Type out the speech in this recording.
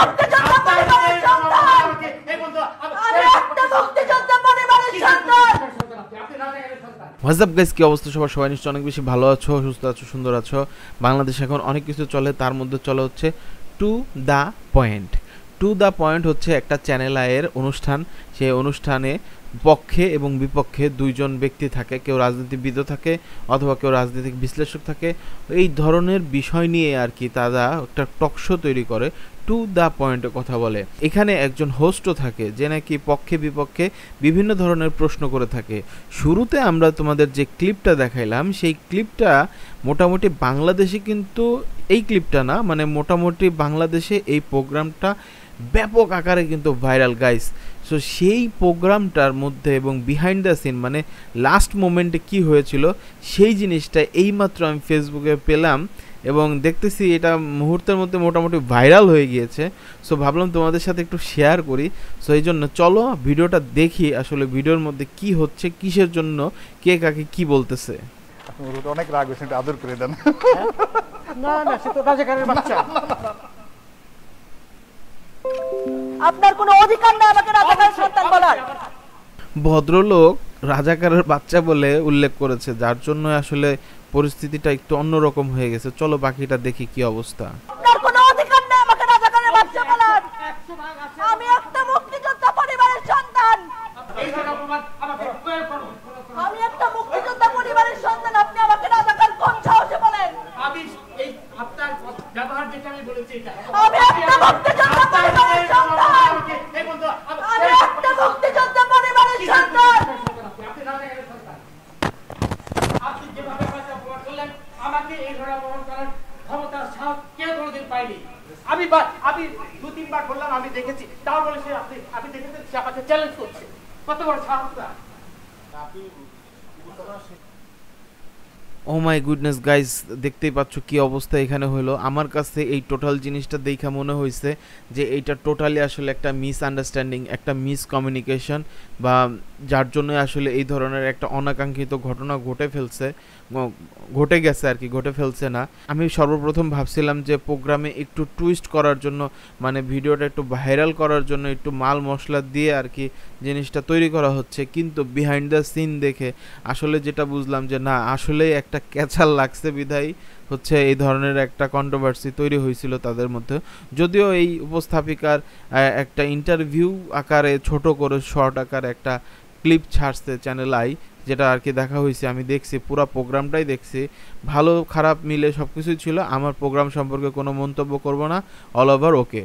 মুক্তিযোদ্ধা পরিবারের সন্তান। আমি একটা মুক্তিযোদ্ধা পরিবারের সন্তান। হোয়াটসঅ্যাপ গাইস, কি অবস্থা সবার? সবাই নিশ্চয়ই অনেক বেশি ভালো আছো, সুস্থ আছো, সুন্দর আছো। বাংলাদেশে এখন অনেক কিছু চলে, তার মধ্যে চলে হচ্ছে to the point. To the point হচ্ছে একটা চ্যানেল আয়ের অনুষ্ঠান। সেই অনুষ্ঠানে পক্ষে এবং বিপক্ষে দুইজন ব্যক্তি থাকে, কেউ রাজনীতিবিদও থাকে অথবা কেউ রাজনৈতিক বিশ্লেষক থাকে। এই ধরনের বিষয় নিয়ে আর কি তারা একটা টকশো তৈরি করে, টু দ্য পয়েন্টে কথা বলে। এখানে একজন হোস্টও থাকে যে নাকি পক্ষে বিপক্ষে বিভিন্ন ধরনের প্রশ্ন করে থাকে। শুরুতে আমরা তোমাদের যে ক্লিপটা দেখাইলাম, সেই ক্লিপটা মোটামুটি বাংলাদেশে কিন্তু এই ক্লিপটা না, মানে মোটামুটি বাংলাদেশে এই প্রোগ্রামটা ব্যাপক আকারে কিন্তু ভাইরাল গাইস। সো সেই প্রোগ্রামটার মধ্যে এবং বিহাইন্ড দ্য সিন মানে লাস্ট মোমেন্টে কি হয়েছিল সেই জিনিসটা এইমাত্র আমি ফেসবুকে পেলাম এবং দেখতেছি এটা মুহূর্তের মধ্যে মোটামুটি ভাইরাল হয়ে গিয়েছে। সো ভাবলাম তোমাদের সাথে একটু শেয়ার করি। সো এই জন্য চলো ভিডিওটা দেখি আসলে ভিডিওর মধ্যে কি হচ্ছে, কিসের জন্য কে কাকে কি বলতেছে। অনেক রাগ হয়েছে, আদর করে দেন। না না, সে তো রাজাকারের বাচ্চা। আপনার কোনো অধিকার নেই আমাকে রাজাকারের সন্তান বলার। ভদ্রলোক রাজাকারের বাচ্চা বলে উল্লেখ করেছে, যার জন্য আসলে পরিস্থিতিটা একটু অন্যরকম হয়ে গেছে। চলো বাকিটা দেখি কি অবস্থা। আপনার কোনো অধিকার নেই আমাকে রাজাকারের বাচ্চা বলার। আমি একটা মুক্তিযোদ্ধা পরিবারের সন্তান। আমি একটা মুক্তিযোদ্ধা পরিবারের সন্তান, আপনি আমাকে রাজাকার কোন সাহসে বলেন? আমি এই আপনার ব্যবহার যেটা আমি বলেছি এটা। আমি একটা মুক্তিযোদ্ধা পরিবারের সন্তান। এই বন্ধু, আমি একটা মুক্তিযোদ্ধা পরিবারের সন্তান। আপনি রাজাকারের সন্তান। আপনি যেভাবে আমাকে অপমান করলেন, আমাকে এই ধরনের অপমান করার ক্ষমতা সাহস কেউ কোনোদিন পায়নি। আমি দু তিনবার বললাম, আমি দেখেছি, তাও বলে সে আপনি দেখেছেন সে আমাকে চ্যালেঞ্জ করছে। কত বড় সাহস তার! ও মাই গুডনেস গাইস, দেখতেই পাচ্ছ কি অবস্থা এখানে হলো। আমার কাছে এই টোটাল জিনিসটা দেখা মনে হয়েছে যে এইটা টোটালি আসলে একটা মিসআন্ডারস্ট্যান্ডিং, একটা মিসকমিউনিকেশন, বা যার জন্য আসলে এই ধরনের একটা অনাকাঙ্ক্ষিত ঘটনা ঘটে গেছে আর কি, ঘটে ফেলছে না। আমি সর্বপ্রথম ভাবছিলাম যে প্রোগ্রামে একটু টুইস্ট করার জন্য, মানে ভিডিওটা একটু ভাইরাল করার জন্য একটু মাল মশলা দিয়ে আর কি জিনিসটা তৈরি করা হচ্ছে, কিন্তু বিহাইন্ড দ্য সিন দেখে আসলে যেটা বুঝলাম যে না, আসলেই একটা ক্যাচাল লাগছে বিধায় হচ্ছে এই ধরনের একটা কন্ট্রোভার্সি তৈরি হয়েছিল তাদের মধ্যে। যদিও এই উপস্থাপিকার একটা ইন্টারভিউ আকারে ছোট করে শর্ট আকারে একটা ক্লিপ ছাড়ছে চ্যানেল আই, যেটা আর কি দেখা হয়েছে। আমি দেখছি, পুরো প্রোগ্রামটাই দেখছি, ভালো খারাপ মিলে সব কিছুই ছিল। আমার প্রোগ্রাম সম্পর্কে কোনো মন্তব্য করব না, অল ওভার ওকে।